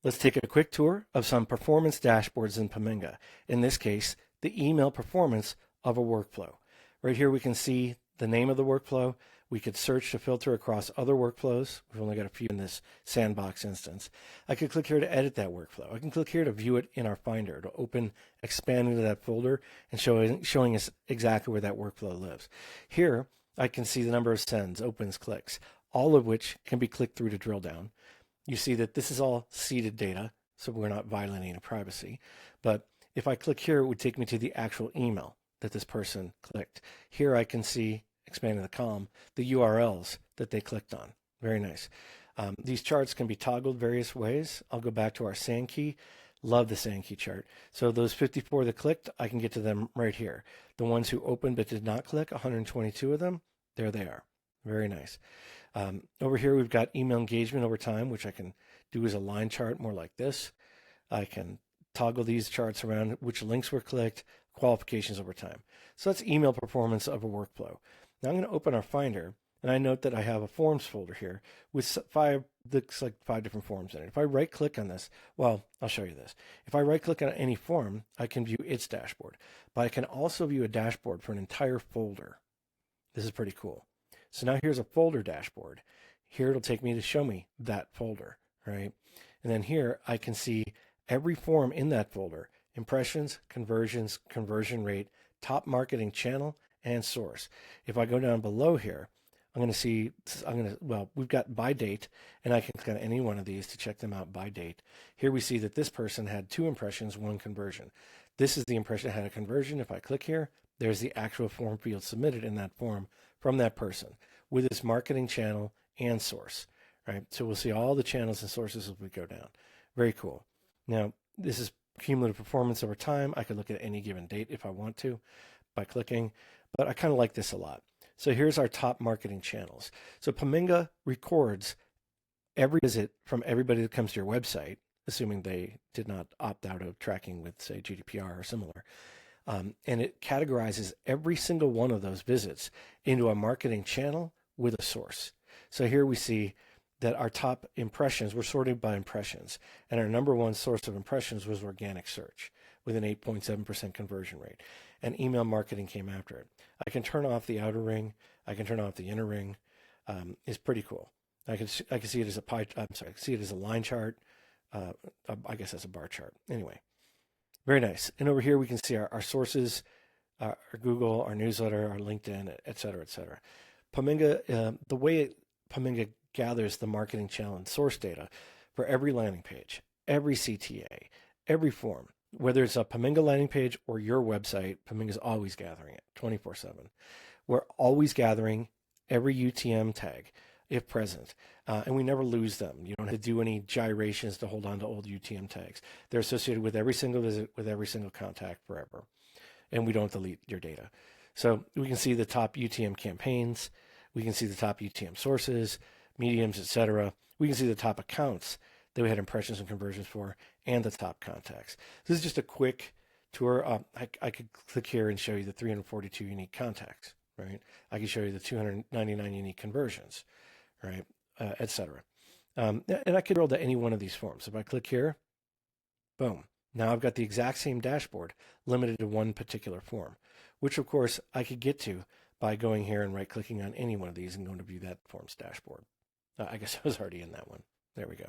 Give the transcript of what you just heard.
Let's take a quick tour of some performance dashboards in Paminga. In this case, the email performance of a workflow. Right here we can see the name of the workflow. We could search to filter across other workflows. We've only got a few in this sandbox instance. I could click here to edit that workflow. I can click here to view it in our Finder, to open, expand into that folder, and showing us exactly where that workflow lives. Here, I can see the number of sends, opens, clicks, all of which can be clicked through to drill down. You see that this is all seeded data, so we're not violating privacy. But if I click here, it would take me to the actual email that this person clicked. Here I can see, expanding the column, the URLs that they clicked on. Very nice. These charts can be toggled various ways. I'll go back to our Sankey. Love the Sankey chart. So those 54 that clicked, I can get to them right here. The ones who opened but did not click, 122 of them, there they are. Very nice. Over here, we've got email engagement over time, which I can do as a line chart more like this. I can toggle these charts around which links were clicked, qualifications over time. So that's email performance of a workflow. Now I'm going to open our Finder, and I note that I have a forms folder here with looks like 5 different forms in it. If I right click on this, well, I'll show you this. If I right click on any form, I can view its dashboard, but I can also view a dashboard for an entire folder. This is pretty cool. So now here's a folder dashboard. Here it'll take me to show me that folder, right? And then here I can see every form in that folder: impressions, conversions, conversion rate, top marketing channel, and source. If I go down below here, we've got by date, and I can click on any one of these to check them out by date. Here we see that this person had 2 impressions, 1 conversion. This is the impression that had a conversion. If I click here, there's the actual form field submitted in that form from that person with its marketing channel and source, right? So we'll see all the channels and sources as we go down. Very cool. Now, this is cumulative performance over time. I could look at any given date if I want to by clicking, but I kind of like this a lot. So here's our top marketing channels. So Paminga records every visit from everybody that comes to your website, assuming they did not opt out of tracking with, say, GDPR or similar. And it categorizes every single one of those visits into a marketing channel with a source. So here we see that our top impressions were sorted by impressions, and our number one source of impressions was organic search with an 8.7% conversion rate, and email marketing came after it. I can turn off the outer ring. I can turn off the inner ring. It's pretty cool. I can see it as I can see it as a line chart. I guess that's a bar chart. Anyway. Very nice. And over here, we can see our sources, our Google, our newsletter, our LinkedIn, et cetera, et cetera. Paminga, the way Paminga gathers the marketing channel and source data for every landing page, every CTA, every form, whether it's a Paminga landing page or your website, Paminga's always gathering it 24/7. We're always gathering every UTM tag, if present, and we never lose them. You don't have to do any gyrations to hold on to old UTM tags. They're associated with every single visit, with every single contact forever, and we don't delete your data. So we can see the top UTM campaigns, we can see the top UTM sources, mediums, etc. We can see the top accounts that we had impressions and conversions for, and the top contacts. This is just a quick tour. I could click here and show you the 342 unique contacts, right? I could show you the 299 unique conversions, right, etc. And I could roll to any one of these forms. If I click here, boom. Now I've got the exact same dashboard limited to one particular form, which of course I could get to by going here and right-clicking on any one of these and going to view that form's dashboard. I guess I was already in that one. There we go.